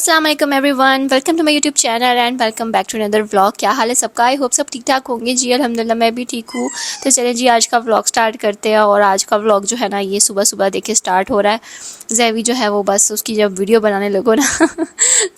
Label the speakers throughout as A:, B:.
A: अस्सलाम वालेकुम everyone, welcome to my YouTube channel and welcome back to another vlog. क्या हाल है सबका? आई होप सब ठीक ठाक होंगे जी। अल्हम्दुलिल्लाह मैं भी ठीक हूँ। तो चलिए जी आज का व्लॉग स्टार्ट करते हैं। और आज का व्लॉग जो है ना ये सुबह सुबह देखिए स्टार्ट हो रहा है। जैवी जो है वो बस उसकी जब वीडियो बनाने लगो ना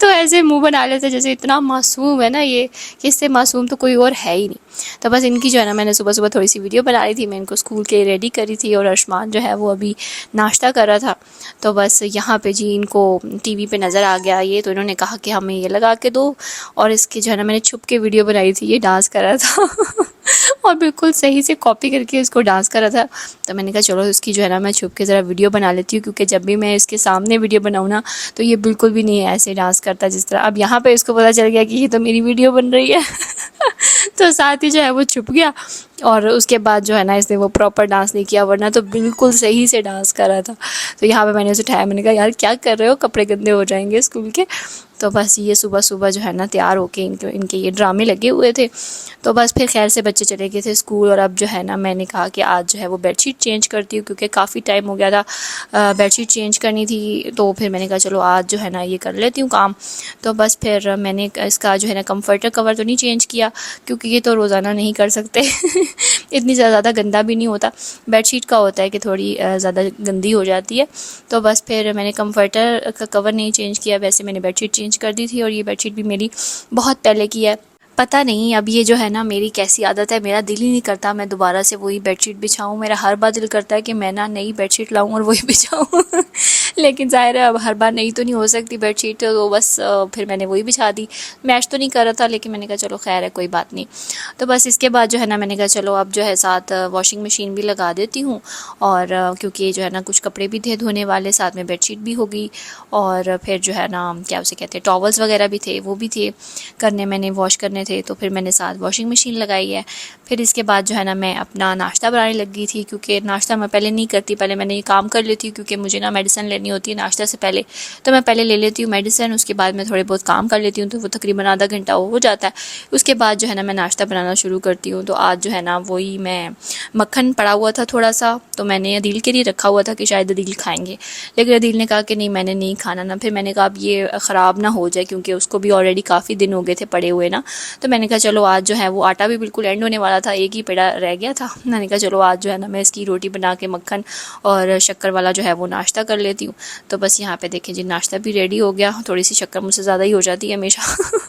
A: तो ऐसे मुँह बना लेते जैसे इतना मासूम है ना ये, कि इससे मासूम तो कोई और है ही नहीं। तो बस इनकी जो है ना मैंने सुबह सुबह थोड़ी सी वीडियो बना रही थी, मैं इनको स्कूल के रेडी करी थी और अरशमान जो है वो अभी नाश्ता कर रहा था। तो बस यहाँ पे जी इनको टीवी पे नज़र आ गया ये, तो इन्होंने कहा कि हमें ये लगा के दो। और इसकी जो है ना मैंने छुप के वीडियो बनाई थी, ये डांस कर रहा था और बिल्कुल सही से कॉपी करके इसको डांस कर रहा था। तो मैंने कहा चलो इसकी जो है ना मैं छुप के ज़रा वीडियो बना लेती हूँ, क्योंकि जब भी मैं इसके सामने वीडियो बनाऊँ ना तो ये बिल्कुल भी नहीं ऐसे डांस करता जिस तरह। अब यहाँ पे इसको पता चल गया कि ये तो मेरी वीडियो बन रही है तो साथ ही जो है वो छुप गया। और उसके बाद जो है ना इसने वो प्रॉपर डांस नहीं किया, वरना तो बिल्कुल सही से डांस कर रहा था। तो यहाँ पे मैंने उसे उठाया, मैंने कहा यार क्या कर रहे हो, कपड़े गंदे हो जाएंगे स्कूल के। तो बस ये सुबह सुबह जो है ना तैयार होके इनके ये ड्रामे लगे हुए थे। तो बस फिर खैर से बच्चे चले गए थे स्कूल। और अब जो है ना मैंने कहा कि आज जो है वो बेडशीट चेंज करती हूँ, क्योंकि काफ़ी टाइम हो गया था बेडशीट चेंज करनी थी। तो फिर मैंने कहा चलो आज जो है ना ये कर लेती हूँ काम। तो बस फिर मैंने इसका जो है ना कम्फर्टर कवर तो नहीं चेंज किया, क्योंकि ये तो रोज़ाना नहीं कर सकते इतनी ज़्यादा गंदा भी नहीं होता। बेडशीट का होता है कि थोड़ी ज़्यादा गंदी हो जाती है। तो बस फिर मैंने कम्फर्टर का कवर नहीं चेंज किया, वैसे मैंने बेडशीट चेंज कर दी थी। और ये बेडशीट भी मेरी बहुत पहले की है। पता नहीं अब ये जो है ना मेरी कैसी आदत है, मेरा दिल ही नहीं करता मैं दोबारा से वही बेडशीट बिछाऊँ। मेरा हर बार दिल करता है कि मैं ना नई बेडशीट लाऊं और वही बिछाऊँ लेकिन ज़ाहिर है अब हर बार नई तो नहीं हो सकती बेडशीट, तो बस फिर मैंने वही बिछा दी। मैच तो नहीं कर रहा था, लेकिन मैंने कहा चलो खैर है कोई बात नहीं। तो बस इसके बाद जो है ना मैंने कहा चलो अब जो है साथ वॉशिंग मशीन भी लगा देती हूँ। और क्योंकि जो है ना कुछ कपड़े भी थे धोने वाले, साथ में बेडशीट भी होगी। और फिर जो है ना क्या उसे कहते हैं टॉवल्स वगैरह भी थे, वो भी थे करने, मैंने वॉश करने थे। तो फिर मैंने साथ वॉशिंग मशीन लगाई है। फिर इसके बाद जो है ना मैं अपना नाश्ता बनाने लगी थी, क्योंकि नाश्ता मैं पहले नहीं करती, पहले मैंने ये काम कर लेती हूँ, क्योंकि मुझे ना मेडिसिन लेनी होती है नाश्ता से पहले। तो मैं पहले ले लेती हूँ मेडिसिन, उसके बाद मैं थोड़े बहुत काम कर लेती हूँ, तो वो तकरीबन आधा घंटा हो जाता है। उसके बाद जो है ना मैं नाश्ता बनाना शुरू करती हूँ। तो आज जो है ना वही मैं मक्खन पड़ा हुआ था थोड़ा सा, तो मैंने अदील के लिए रखा हुआ था कि शायद अदील खाएंगे, लेकिन अदील ने कहा कि नहीं मैंने नहीं खाना ना। फिर मैंने कहा अब ये ख़राब ना हो जाए, क्योंकि उसको भी ऑलरेडी काफ़ी दिन हो गए थे पड़े हुए ना। तो मैंने कहा चलो आज जो है वो आटा भी बिल्कुल एंड होने वाला था, एक ही पेड़ा रह गया था। मैंने कहा चलो आज जो है ना मैं इसकी रोटी बना के मक्खन और शक्कर वाला जो है वो नाश्ता कर लेती हूँ। तो बस यहाँ पे देखें जी नाश्ता भी रेडी हो गया। थोड़ी सी शक्कर मुझसे ज़्यादा ही हो जाती है हमेशा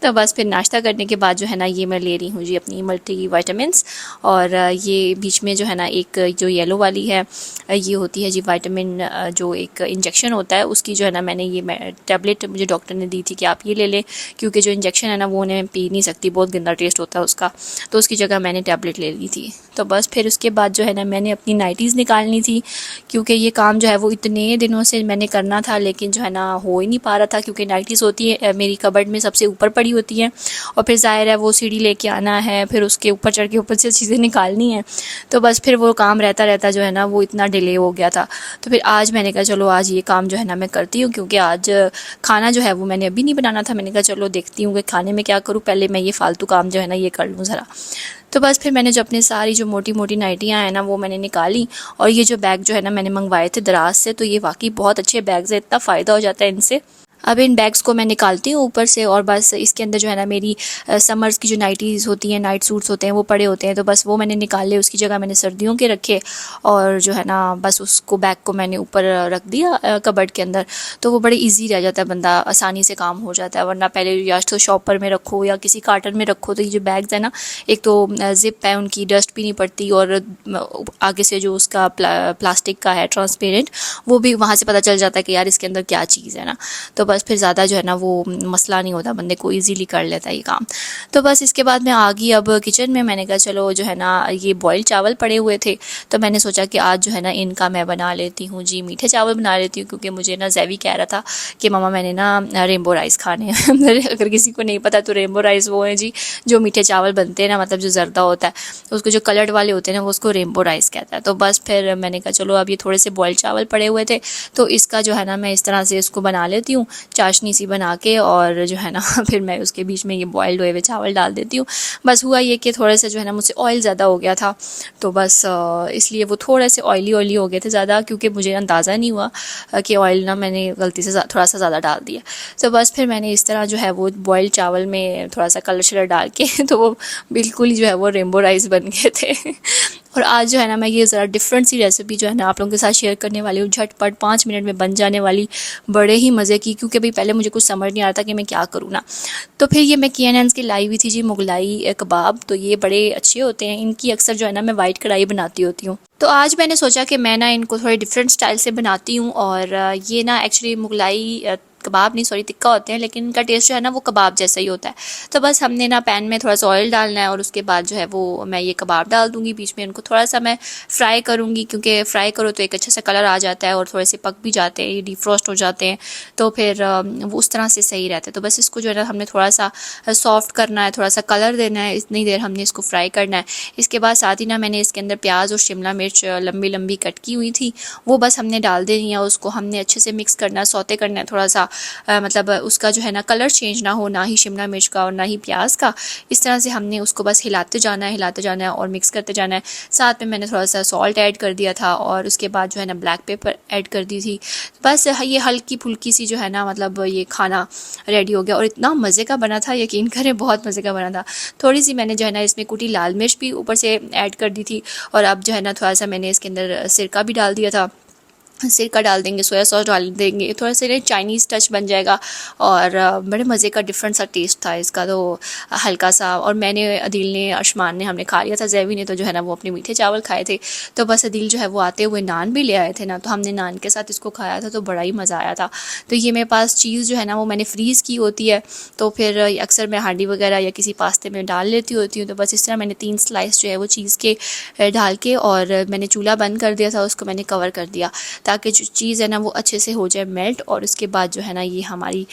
A: तो बस फिर नाश्ता करने के बाद जो है ना ये मैं ले रही हूँ जी अपनी मल्टी विटामिन्स। और ये बीच में जो है ना एक जो येलो वाली है ये होती है जी विटामिन, जो एक इंजेक्शन होता है उसकी जो है ना मैंने ये टैबलेट मुझे डॉक्टर ने दी थी कि आप ये ले लें, क्योंकि जो इंजेक्शन है ना वो उन्हें पी नहीं सकती, बहुत गंदा टेस्ट होता है उसका। तो उसकी जगह मैंने टैबलेट ले ली थी। तो बस फिर उसके बाद जो है ना मैंने अपनी नाइटीज़ निकालनी थी, क्योंकि ये काम जो है वो इतने दिनों से मैंने करना था, लेकिन जो है ना हो ही नहीं पा रहा था, क्योंकि नाइटीज़ होती है मेरी कबर्ड में सबसे ऊपर पड़ी होती हैं। और फिर ज़ाहिर है वो सीढ़ी लेके आना है, फिर उसके ऊपर चढ़ के ऊपर से चीज़ें निकालनी है। तो बस फिर वो काम रहता रहता जो है ना वो इतना डिले हो गया था। तो फिर आज मैंने कहा चलो आज ये काम जो है ना मैं करती हूँ, क्योंकि आज खाना जो है वो मैंने अभी नहीं बनाना था। मैंने कहा चलो देखती हूँ कि खाने में क्या करूँ, पहले मैं ये फालतू काम जो है ना ये कर लूँ ज़रा। तो बस फिर मैंने जो अपनी सारी जो मोटी मोटी नाइटियाँ हैं ना वो मैंने निकाली। और ये जो बैग जो है ना मैंने मंगवाए थे दराज से, तो ये वाकई बहुत अच्छे बैग्स है, इतना फ़ायदा हो जाता है इनसे। अब इन बैग्स को मैं निकालती हूँ ऊपर से, और बस इसके अंदर जो है ना मेरी समर्स की जो नाइटीज़ होती हैं, नाइट सूट्स होते हैं, वो पड़े होते हैं। तो बस वो मैंने निकाले, उसकी जगह मैंने सर्दियों के रखे। और जो है ना बस उसको बैग को मैंने ऊपर रख दिया कबर्ड के अंदर। तो वो बड़े इजी रह जाता है, बंदा आसानी से काम हो जाता है। वरना पहले या तो शॉपर में रखो या किसी कार्टन में रखो, तो ये जो बैग्स है ना एक तो ज़िप है उनकी, डस्ट भी नहीं पड़ती, और आगे से जो उसका प्लास्टिक का है ट्रांसपेरेंट, वो भी वहाँ से पता चल जाता है कि यार इसके अंदर क्या चीज़ है ना। तो बस फिर ज़्यादा जो है ना वो मसला नहीं होता, बंदे को इजीली कर लेता है ये काम। तो बस इसके बाद मैं आ गई अब किचन में। मैंने कहा चलो जो है ना ये बॉइल्ड चावल पड़े हुए थे, तो मैंने सोचा कि आज जो है ना इनका मैं बना लेती हूँ जी, मीठे चावल बना लेती हूँ। क्योंकि मुझे ना जैवी कह रहा था कि मामा मैंने ना रेनबो राइस खाने हैं अगर किसी को नहीं पता तो रेनबो राइस वो है जी जो मीठे चावल बनते हैं ना, मतलब जो जर्दा होता है उसको, जो कलर्ड वाले होते हैं ना वो उसको रेनबो राइस कहता है। तो बस फिर मैंने कहा चलो अब ये थोड़े से बॉइल्ड चावल पड़े हुए थे, तो इसका जो है ना मैं इस तरह से इसको बना लेती हूँ चाशनी सी बना के, और जो है ना फिर मैं उसके बीच में ये बॉइल्ड हुए हुए चावल डाल देती हूँ। बस हुआ ये कि थोड़ा सा जो है ना मुझसे ऑयल ज़्यादा हो गया था, तो बस इसलिए वो थोड़े से ऑयली हो गए थे ज़्यादा, क्योंकि मुझे अंदाज़ा नहीं हुआ कि ऑयल ना मैंने गलती से थोड़ा सा ज़्यादा डाल दिया। तो बस फिर मैंने इस तरह जो है वो बॉइल्ड चावल में थोड़ा सा कलर शलर डाल के तो वो बिल्कुल ही जो है वो रेनबो राइस बन गए थे। और आज जो है ना मैं ये ज़रा डिफरेंट सी रेसिपी जो है ना आप लोगों के साथ शेयर करने वाली हूँ, झटपट 5 मिनट में बन जाने वाली, बड़े ही मज़े की, क्योंकि अभी पहले मुझे कुछ समझ नहीं आ रहा था कि मैं क्या करूँ ना। तो फिर ये मैं KNN's की लाई हुई थी जी मुगलाई कबाब, तो ये बड़े अच्छे होते हैं, इनकी अक्सर जो है ना मैं वाइट कढ़ाई बनाती होती हूँ। तो आज मैंने सोचा कि मैं ना इनको थोड़े डिफरेंट स्टाइल से बनाती हूँ, और ये ना एक्चुअली मुगलाई कबाब नहीं, सॉरी, टिक्का होते हैं, लेकिन इनका टेस्ट जो है ना वो कबाब जैसा ही होता है। तो बस हमने ना पैन में थोड़ा सा ऑयल डालना है, और उसके बाद जो है वो मैं ये कबाब डाल दूँगी बीच में, इनको थोड़ा सा मैं फ्राई करूँगी, क्योंकि फ्राई करो तो एक अच्छा सा कलर आ जाता है और थोड़े से पक भी जाते हैं, ये डीफ्रोस्ट हो जाते हैं, तो फिर वो उस तरह से सही रहता है। तो बस इसको जो है ना हमने थोड़ा सा सॉफ्ट करना है, थोड़ा सा कलर देना है, इतनी देर हमने इसको फ्राई करना है। इसके बाद साथ ही ना मैंने इसके अंदर प्याज और शिमला मिर्च लंबी लंबी कट की हुई थी, वो बस हमने डाल देनी है, उसको हमने अच्छे से मिक्स करना है, सौते करना है थोड़ा सा, मतलब उसका जो है ना कलर चेंज ना हो, ना ही शिमला मिर्च का और ना ही प्याज का। इस तरह से हमने उसको बस हिलाते जाना है और मिक्स करते जाना है। साथ में मैंने थोड़ा सा सॉल्ट ऐड कर दिया था, और उसके बाद जो है ना ब्लैक पेपर ऐड कर दी थी। बस ये हल्की फुल्की सी जो है ना मतलब ये खाना रेडी हो गया, और इतना मज़े का बना था, यकीन करें बहुत मज़े का बना था। थोड़ी सी मैंने जो है ना इसमें कुटी लाल मिर्च भी ऊपर से ऐड कर दी थी, और अब जो है ना थोड़ा सा मैंने इसके अंदर सिरका भी डाल दिया था, सिरका डाल देंगे, सोया सॉस डाल देंगे, थोड़ा सा चाइनीज़ टच बन जाएगा, और बड़े मज़े का डिफरेंट सा टेस्ट था इसका, तो हल्का सा। और मैंने, अदील ने, अरशमान ने हमने खा लिया था, जैवी ने तो जो है ना वो अपने मीठे चावल खाए थे। तो बस अदील जो है वो आते हुए नान भी ले आए थे ना, तो हमने नान के साथ इसको खाया था, तो बड़ा ही मज़ा आया था। तो ये मेरे पास चीज़ जो है ना वो मैंने फ्रीज़ की होती है, तो फिर अक्सर मैं हांडी वगैरह या किसी पास्ते में डाल लेती होती हूँ। तो बस इस तरह मैंने 3 स्लाइस जो है वो चीज़ के डाल के, और मैंने चूल्हा बंद कर दिया था, उसको मैंने कवर कर दिया, ताकि जो चीज़ है ना वो अच्छे से हो जाए मेल्ट। और उसके बाद जो है ना ये हमारी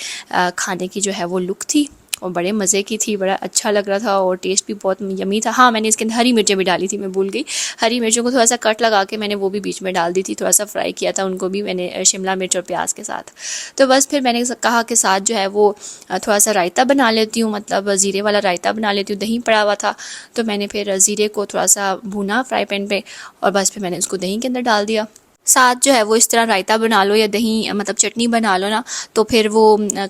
A: खाने की जो है वो लुक थी, और बड़े मज़े की थी, बड़ा अच्छा लग रहा था, और टेस्ट भी बहुत यमी था। हाँ, मैंने इसके अंदर हरी मिर्चें भी डाली थी, मैं भूल गई, हरी मिर्चों को थोड़ा सा कट लगा के मैंने वो भी बीच में डाल दी थी, थोड़ा सा फ्राई किया था उनको भी मैंने शिमला मिर्च और प्याज के साथ। तो बस फिर मैंने कहा कि साथ जो है वो थोड़ा सा रायता बना लेती हूँ, मतलब ज़ीरे वाला रायता बना लेती हूँ। दही पड़ा हुआ था, तो मैंने फिर ज़ीरे को थोड़ा सा भुना फ्राई पैन पे, और बस फिर मैंने उसको दही के अंदर डाल दिया। साथ जो है वो इस तरह रायता बना लो या दही मतलब चटनी बना लो ना, तो फिर वो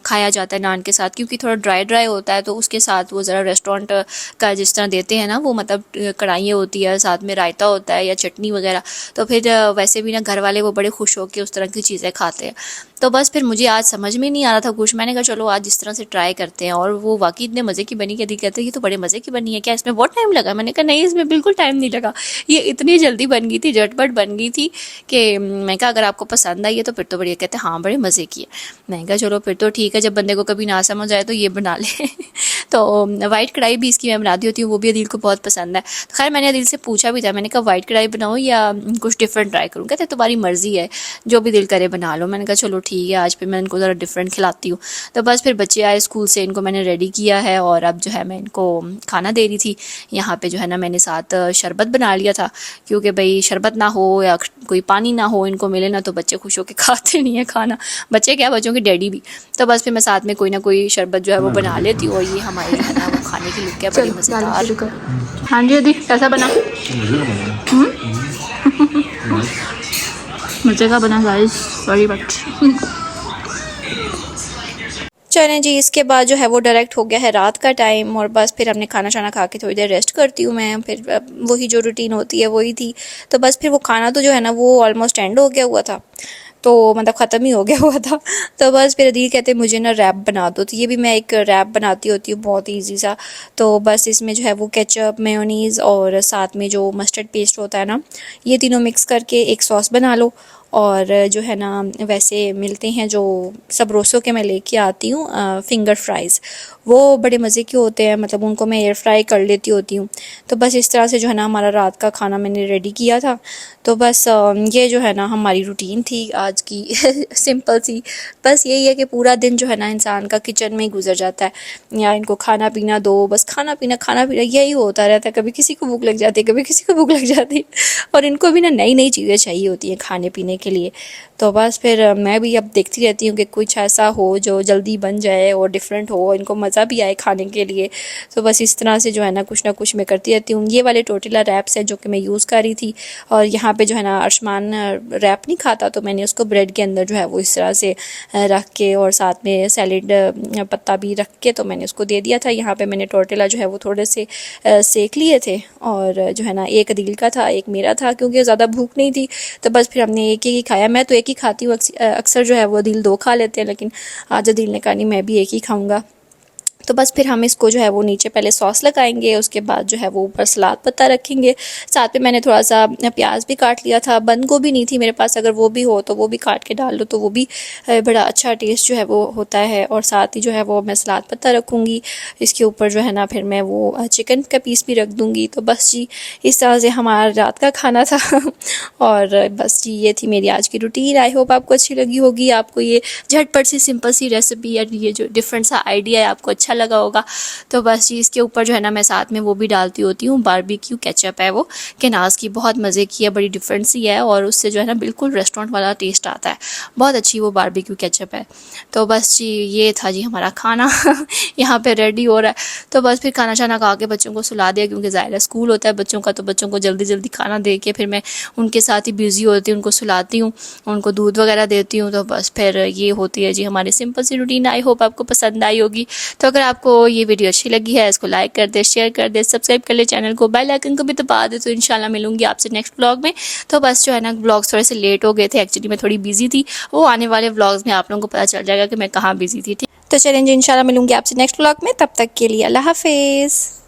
A: खाया जाता है नान के साथ, क्योंकि थोड़ा ड्राई ड्राई होता है, तो उसके साथ वो ज़रा रेस्टोरेंट का जिस तरह देते हैं ना वो, मतलब कढ़ाइयाँ होती है, साथ में रायता होता है या चटनी वगैरह, तो फिर वैसे भी ना घर वाले वो बड़े खुश होकर उस तरह की चीज़ें खाते हैं। तो बस फिर मुझे आज समझ में नहीं आ रहा था कुछ, मैंने कहा चलो आज इस तरह से ट्राई करते हैं, और वो वाकई इतने मज़े की बनी, कहती कहते ये तो बड़े मज़े की बनी है, क्या इसमें बहुत टाइम लगा? मैंने कहा नहीं, इसमें बिल्कुल टाइम नहीं लगा, ये इतनी जल्दी बन गई थी, झटपट बन गई थी कि मैं कहा अगर आपको पसंद आई है तो फिर तो बढ़िया। कहते हाँ बड़े मज़े की है। मैंने कहा चलो फिर तो ठीक है, जब बंदे को कभी ना समझ आए तो ये बना ले। तो वाइट कढ़ाई भी इसकी मैं बनाती होती हूँ, वो भी अदील को बहुत पसंद है। तो खैर मैंने अदील से पूछा भी था, मैंने कहा वाइट कढ़ाई बनाऊँ या कुछ डिफरेंट ट्राई करूँ? कहते तुम्हारी मर्ज़ी है, जो भी दिल करे बना लो। मैंने कहा चलो ठीक है, आज फिर मैं इनको ज़रा डिफरेंट खिलाती हूँ। तो बस फिर बच्चे आए स्कूल से, इनको मैंने रेडी किया है, और अब जो है मैं इनको खाना दे रही थी। यहाँ पे जो है ना मैंने साथ शरबत बना लिया था, क्योंकि भाई शरबत ना हो या कोई पानी ना हो इनको मिले ना, तो बच्चे खुश होकर खाते नहीं है खाना, बच्चे क्या बच्चों के डैडी भी। तो बस फिर मैं साथ में कोई ना कोई शरबत जो है वो बना लेती हूँ, और ये हमारे जो है ना वो खाने की लुक है बड़ी मज़ेदार। हाँ जी अदी, कैसा बना? मज़े का बना गाइस, सॉरी बट। चलें जी, इसके बाद जो है वो डायरेक्ट हो गया है रात का टाइम, और बस फिर हमने खाना शाना खा के थोड़ी देर रेस्ट करती हूँ मैं, फिर वही जो रूटीन होती है वही थी। तो बस फिर वो खाना तो जो है ना वो ऑलमोस्ट एंड हो गया हुआ था, तो मतलब ख़त्म ही हो गया हुआ था। तो बस फिर अदील कहते मुझे ना रैप बना दो, तो ये भी मैं एक रैप बनाती होती हूँ, बहुत ईजी सा। तो बस इसमें जो है वो केचप, मेयोनीज़ और साथ में जो मस्टर्ड पेस्ट होता है ना, ये तीनों मिक्स करके एक सॉस बना लो। और जो है ना वैसे मिलते हैं जो सबरोसो के मैं लेके आती हूँ फिंगर फ्राइज़, वो बड़े मज़े के होते हैं, मतलब उनको मैं एयर फ्राई कर लेती होती हूँ। तो बस इस तरह से जो है ना हमारा रात का खाना मैंने रेडी किया था। तो बस ये जो है ना हमारी रूटीन थी आज की सिंपल सी। बस यही है कि पूरा दिन जो है ना इंसान का किचन में ही गुजर जाता है, या इनको खाना पीना दो, बस खाना पीना यही होता रहता है। कभी किसी को भूख लग जाती है, कभी किसी को भूख लग जाती है, और इनको भी ना नई नई चीज़ें चाहिए होती हैं खाने पीने के लिए। तो बस फिर मैं भी अब देखती रहती हूँ कि कुछ ऐसा हो जो जल्दी बन जाए और डिफरेंट हो, इनको मज़ा भी आए खाने के लिए। तो बस इस तरह से जो है ना कुछ मैं करती रहती हूँ। ये वाले टोर्टिला रैप्स है जो कि मैं यूज़ कर रही थी, और यहाँ पे जो है ना अरशमान रैप नहीं खाता, तो मैंने उसको ब्रेड के अंदर जो है वो इस तरह से रख के और साथ में सैलेड पत्ता भी रख के तो मैंने उसको दे दिया था। यहाँ पे मैंने टोर्टिला जो है वो थोड़े से सेक लिए थे, और जो है ना एक अदील का था, एक मेरा था, क्योंकि ज़्यादा भूख नहीं थी। तो बस फिर हमने एक ही खाया। मैं तो एक ही खाती हूँ, अक्सर जो है वो अदील 2 खा लेते हैं, लेकिन आज अदील ने कहा नहीं मैं भी एक ही खाऊँगा। तो बस फिर हम इसको जो है वो नीचे पहले सॉस लगाएंगे, उसके बाद जो है वो ऊपर सलाद पत्ता रखेंगे। साथ में मैंने थोड़ा सा प्याज भी काट लिया था, बंद गोभी नहीं थी मेरे पास, अगर वो भी हो तो वो भी काट के डाल लो तो वो भी बड़ा अच्छा टेस्ट जो है वो होता है। और साथ ही जो है वो मैं सलाद पत्ता रखूँगी, इसके ऊपर जो है ना फिर मैं वो चिकन का पीस भी रख दूँगी। तो बस जी इस तरह से हमारा रात का खाना था और बस जी ये थी मेरी आज की रूटीन। आई होप आपको अच्छी लगी होगी, आपको ये झटपट सी सिंपल सी रेसिपी या ये जो डिफरेंट सा आइडिया है आपको अच्छा लगा होगा। तो बस जी इसके ऊपर जो है ना मैं साथ में वो भी डालती होती हूँ, बारबेक्यू केचप है वो केनास की, बहुत मज़े की है, बड़ी डिफरेंट सी है, और उससे जो है ना बिल्कुल रेस्टोरेंट वाला टेस्ट आता है, बहुत अच्छी वो बारबेक्यू केचप है। तो बस जी ये था जी हमारा खाना यहाँ पे रेडी हो रहा है। तो बस फिर खाना शाना खा के बच्चों को सुला दिया, क्योंकि ज़ाहिर है स्कूल होता है बच्चों का, तो बच्चों को जल्दी जल्दी खाना दे के फिर मैं उनके साथ ही बिज़ी होती हूँ, उनको सुलाती हूँ, उनको दूध वगैरह देती हूँ। तो बस फिर ये होती है जी हमारी सिंपल सी रूटीन। आई होप आपको पसंद आई होगी। तो अगर आपको ये वीडियो अच्छी लगी है, इसको लाइक कर दे, शेयर कर दे, सब्सक्राइब कर ले चैनल को, बेल आइकन को भी दबा दे। तो इंशाल्लाह मिलूंगी आपसे नेक्स्ट व्लॉग में। तो बस जो है ना व्लॉग्स थोड़े से लेट हो गए थे, एक्चुअली मैं थोड़ी बिजी थी, वो आने वाले व्लॉग्स में आप लोगों को पता चल जाएगा कि मैं कहाँ बिजी थी। तो चलें जी इंशाल्लाह मिलूंगी आपसे नेक्स्ट व्लॉग में, तब तक के लिए अल्लाह हाफिज़।